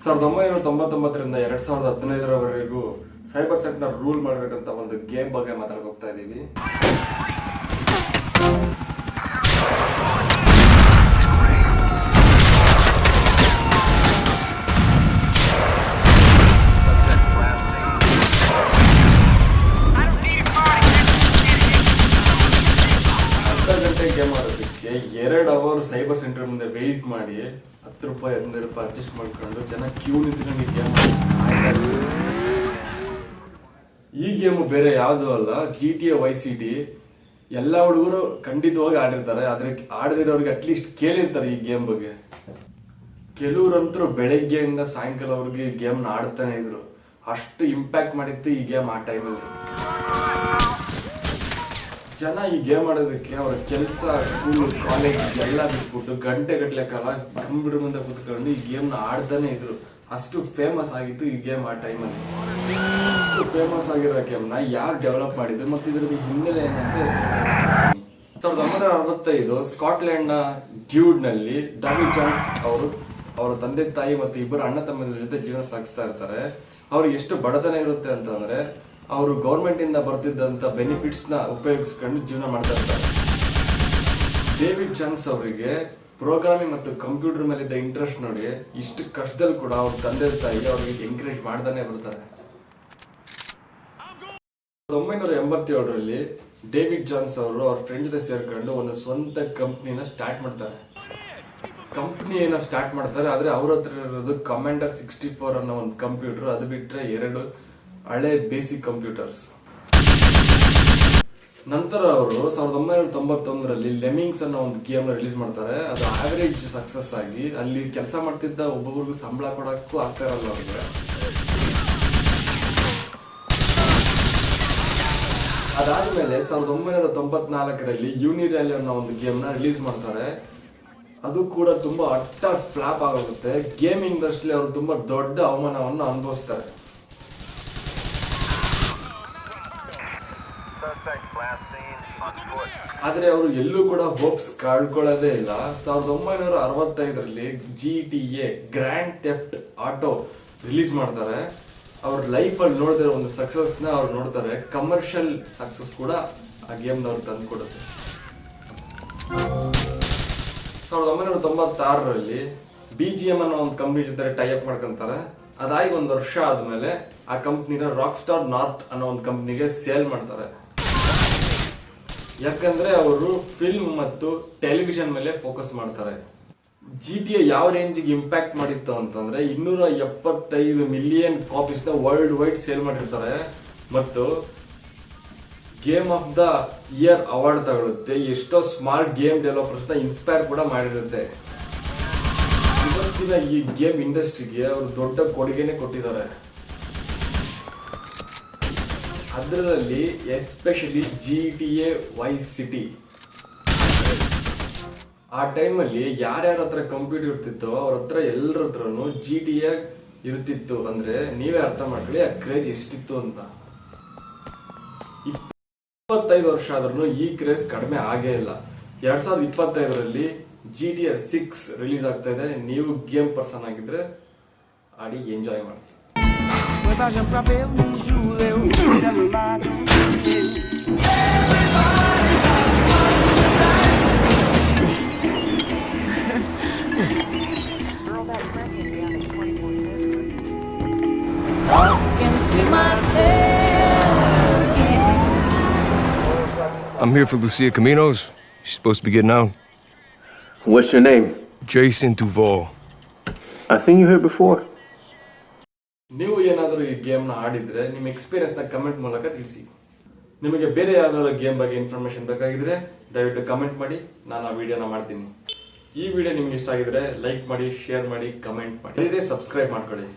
1999ರಿಂದ 2015ರವರೆಗೂ cyber set ನ rule ಮಾಡಬೇಕಂತ ಒಂದು ಗೇಮ್ ಬಗ್ಗೆ ಮಾತಾಡಕ್ ಹೋಗ್ತಾ ಇದೀವಿ. ಗೇಮ್ ಆಡೋದಕ್ಕೆ 2 ಅವರ್ ಸೈಬರ್ ಸೆಂಟರ್ ಮುಂದೆ ವೆಯ್ಟ್ ಮಾಡಿ ₹10 ₹15 ಅಡ್ಜಸ್ಟ್ ಮಾಡ್ಕೊಂಡು ಜನ ಕ್ಯೂ ನಿಂತ್ಕೊಂಡು ಗೇಮ್ ಈ ಗೇಮು ಬೇರೆ ಯಾವುದು ಅಲ್ಲ, GTA Vice City. ಎಲ್ಲ ಹುಡುಗರು ಖಂಡಿತವಾಗಿ ಆಡಿರ್ತಾರೆ, ಆದ್ರೆ ಆಡದಿರೋರಿಗೆ ಅಟ್ಲೀಸ್ಟ್ ಕೇಳಿರ್ತಾರೆ ಈ ಗೇಮ್ ಬಗ್ಗೆ. ಕೆಲವ್ರಂತರೂ ಬೆಳಗ್ಗೆಯಿಂದ ಸಾಯಂಕಾಲವರೆಗೆ ಈ ಗೇಮ್ನ ಆಡ್ತಾನೆ ಇದ್ರು, ಅಷ್ಟು ಇಂಪ್ಯಾಕ್ಟ್ ಮಾಡಿತ್ತು ಈ ಗೇಮ್ ಆ ಟೈಮಲ್ಲಿ. ಜನ ಈ ಗೇಮ್ ಆಡೋದಕ್ಕೆ ಅವ್ರ ಕೆಲಸ, ಸ್ಕೂಲ್, ಕಾಲೇಜ್ ಎಲ್ಲ ಬಿಟ್ಬಿಟ್ಟು ಗಂಟೆಗಟ್ಟಲೆ ಕಾಲ ಕಂಪ್ಯೂಟರ್ ಮುಂದೆ ಕುತ್ಕೊಂಡು ಈ ಗೇಮ್ನ ಆಡ್ತಾನೆ ಇದ್ರು. ಅಷ್ಟು ಫೇಮಸ್ ಆಗಿತ್ತು ಈ ಗೇಮ್ ಆ ಟೈಮಲ್ಲಿ. ಅಷ್ಟು ಫೇಮಸ್ ಆಗಿರೋ ಗೇಮ್ನ ಯಾರು ಡೆವಲಪ್ ಮಾಡಿದ್ರು ಮತ್ತು ಇದ್ರ ಹಿನ್ನೆಲೆ ಏನಂತೆ 1965 ಸ್ಕಾಟ್ಲೆಂಡ್ ನ ಡ್ಯೂಡ್ ನಲ್ಲಿ ಡೇವಿಡ್ ಜಾನ್ಸ್ ಅವರು ಅವರ ತಂದೆ ತಾಯಿ ಮತ್ತು ಇಬ್ಬರು ಅಣ್ಣ ತಮ್ಮಂದಿರ ಜೊತೆ ಜೀವನ ಸಾಗಿಸ್ತಾ ಇರ್ತಾರೆ. ಅವ್ರಿಗೆ ಎಷ್ಟು ಬಡತನ ಇರುತ್ತೆ ಅಂತಂದ್ರೆ ಅವರು ಗೌರ್ಮೆಂಟ್ ಇಂದ ಬರ್ತಿದ್ದಂತ ಬೆನಿಫಿಟ್ಸ್ ನ ಉಪಯೋಗಿಸ್ಕೊಂಡು ಜೀವನ ಮಾಡ್ತಾ ಇರ್ತಾರೆ. ಡೇವಿಡ್ ಜಾನ್ಸ್ ಅವರಿಗೆ ಪ್ರೋಗ್ರಾಮಿಂಗ್ ಮತ್ತು ಕಂಪ್ಯೂಟರ್ ಮೇಲಿದ್ದ ಇಂಟ್ರೆಸ್ಟ್ ನೋಡಿ ಇಷ್ಟು ಕಷ್ಟದಲ್ಲಿ ಕೂಡ ಅವ್ರ ತಂದೆ ತಾಯಿ ಅವ್ರಿಗೆ ಎಂಕರೇಜ್ ಮಾಡ್ತಾನೆ ಬರ್ತಾರೆ. 1987ರಲ್ಲಿ ಡೇವಿಡ್ ಜಾನ್ಸ್ ಅವರು ಅವ್ರ ಫ್ರೆಂಡ್ ಜೊತೆ ಸೇರ್ಕೊಂಡು ಒಂದು ಸ್ವಂತ ಕಂಪ್ನಿನ ಸ್ಟಾರ್ಟ್ ಮಾಡ್ತಾರೆ. ಕಂಪ್ನಿಯನ್ನ ಸ್ಟಾರ್ಟ್ ಮಾಡ್ತಾರೆ, ಆದ್ರೆ ಅವ್ರ ಹತ್ರ ಇರೋದು ಕಮಾಂಡರ್ 64 ಅನ್ನೋ ಒಂದು ಕಂಪ್ಯೂಟರ್, ಅದು ಬಿಟ್ರೆ 2 ಹಳೆ ಬೇಸಿಕ್ ಕಂಪ್ಯೂಟರ್ಸ್. ನಂತರ ಅವರು 1991ರಲ್ಲಿ ಲೆಮಿಂಗ್ಸ್ ಅನ್ನೋ ಒಂದು ಗೇಮ್ ರಿಲೀಸ್ ಮಾಡ್ತಾರೆ. ಅದು ಆವರೇಜ್ ಸಕ್ಸಸ್ ಆಗಿ ಅಲ್ಲಿ ಕೆಲಸ ಮಾಡ್ತಿದ್ದ ಒಬ್ಬೊಬ್ರಿಗೂ ಸಂಬಳ ಕೊಡಕ್ಕೂ ಆಗ್ತಾ ಇರಲ್ಲ ಅವ್ರಿಗೆ. ಅದಾದ್ಮೇಲೆ 1994ರಲ್ಲಿ ಯೂನಿರ್ಯಾಲಿ ಅನ್ನೋ ಒಂದು ಗೇಮ್ ನ ರಿಲೀಸ್ ಮಾಡ್ತಾರೆ. ಅದು ಕೂಡ ತುಂಬಾ ಅಟ್ಟರ್ ಫ್ಲಾಪ್ ಆಗೋಗುತ್ತೆ. ಗೇಮ್ ಇಂಡಸ್ಟ್ರಿ ಅವರು ತುಂಬಾ ದೊಡ್ಡ ಅವಮಾನವನ್ನು ಅನುಭವಿಸ್ತಾರೆ. ಆದ್ರೆ ಅವರು ಎಲ್ಲೂ ಕೂಡ ಹೋಪ್ಸ್ ಕಳ್ಕೊಳ್ಳೋದೇ ಇಲ್ಲ. 1965ರಲ್ಲಿ GTA grand theft auto release ಮಾಡ್ತಾರೆ. ಅವ್ರ ಲೈಫ್ ಅಲ್ಲಿ ನೋಡಿದ್ರೆ ಒಂದು ಸಕ್ಸಸ್ ನ ಅವ್ರು ನೋಡ್ತಾರೆ. ಕಮರ್ಷಿಯಲ್ ಸಕ್ಸಸ್ ಕೂಡ ಆ ಗೇಮ್ ನವ್ರು ತಂದು ಕೊಡುತ್ತೆ. 1996ರಲ್ಲಿ BGM ಅನ್ನೋ ಒಂದು ಕಂಪ್ನಿ ಜೊತೆ ಟೈ ಅಪ್ ಮಾಡ್ಕೊಂತಾರೆ. ಅದಾಗಿ 1 ವರ್ಷ ಆದ್ಮೇಲೆ ಆ ಕಂಪ್ನಿನ ರಾಕ್ ಸ್ಟಾರ್ ನಾರ್ತ್ ಅನ್ನೋ ಒಂದು ಕಂಪ್ನಿಗೆ ಸೇಲ್ ಮಾಡ್ತಾರೆ. ಯಾಕಂದ್ರೆ ಅವರು ಫಿಲ್ಮ್ ಮತ್ತು ಟೆಲಿವಿಷನ್ ಮೇಲೆ ಫೋಕಸ್ ಮಾಡ್ತಾರೆ. GTA ಯಾವ ರೇಂಜ್ಗೆ ಇಂಪ್ಯಾಕ್ಟ್ ಮಾಡಿತ್ತು ಅಂತಂದ್ರೆ 275 ಮಿಲಿಯನ್ ಕಾಪೀಸ್ ನ ವರ್ಲ್ಡ್ ವೈಡ್ ಸೇಲ್ ಮಾಡಿರ್ತಾರೆ ಮತ್ತು game of the year award ತಗೊಳುತ್ತೆ. ಎಷ್ಟೋ ಸ್ಮಾರ್ಟ್ ಗೇಮ್ ಡೆವಲಪರ್ಸ್ ನ ಇನ್ಸ್ಪೈರ್ ಕೂಡ ಮಾಡಿರುತ್ತೆ. ಇವತ್ತಿನ ಈ ಗೇಮ್ ಇಂಡಸ್ಟ್ರಿಗೆ ಅವರು ದೊಡ್ಡ ಕೊಡುಗೆನೆ ಕೊಟ್ಟಿದ್ದಾರೆ. ಅದರಲ್ಲಿ ಎಸ್ಪೆಷಲಿ GTA Vice City. ಆ ಟೈಮಲ್ಲಿ ಯಾರ್ಯಾರ ಹತ್ರ ಕಂಪ್ಯೂಟರ್ ಇರ್ತಿತ್ತೋ ಅವ್ರ ಹತ್ರ ಎಲ್ಲರ ಹತ್ರನು GTA ಇರ್ತಿತ್ತು. ಅಂದ್ರೆ ನೀವೇ ಅರ್ಥ ಮಾಡ್ಕೊಳ್ಳಿ ಆ ಕ್ರೇಜ್ ಎಷ್ಟಿತ್ತು ಅಂತ. 25 ವರ್ಷ ಆದ್ರೂ ಈ ಕ್ರೇಜ್ ಕಡಿಮೆ ಆಗೇ ಇಲ್ಲ. 2025ರಲ್ಲಿ GTA 6 ರಿಲೀಸ್ ಆಗ್ತಾ ಇದೆ. ನೀವು ಗೇಮ್ ಪರ್ಸನ್ ಆಗಿದ್ರೆ ಆಡಿ ಎಂಜಾಯ್ ಮಾಡಿ. I'm here for Lucia Caminos. She's supposed to be getting out. What's your name? Jason Duval. I've seen you here before. ನೀವು ಏನಾದರೂ ಈ ಗೇಮ್ನ ಆಡಿದ್ರೆ ನಿಮ್ಮ ಎಕ್ಸ್ಪೀರಿಯನ್ಸ್ ನ ಕಮೆಂಟ್ ಮೂಲಕ ತಿಳಿಸಿ. ನಿಮಗೆ ಬೇರೆ ಯಾವ್ದಾದ್ರು ಗೇಮ್ ಬಗ್ಗೆ ಇನ್ಫಾರ್ಮೇಶನ್ ಬೇಕಾಗಿದ್ರೆ ದಯವಿಟ್ಟು ಕಮೆಂಟ್ ಮಾಡಿ, ನಾನು ಆ ವಿಡಿಯೋನ ಮಾಡ್ತೀನಿ. ಈ ವಿಡಿಯೋ ನಿಮ್ಗೆ ಇಷ್ಟ ಆಗಿದ್ರೆ ಲೈಕ್ ಮಾಡಿ, ಶೇರ್ ಮಾಡಿ, ಕಮೆಂಟ್ ಮಾಡಿ, ಸಬ್ಸ್ಕ್ರೈಬ್ ಮಾಡ್ಕೊಳ್ಳಿ.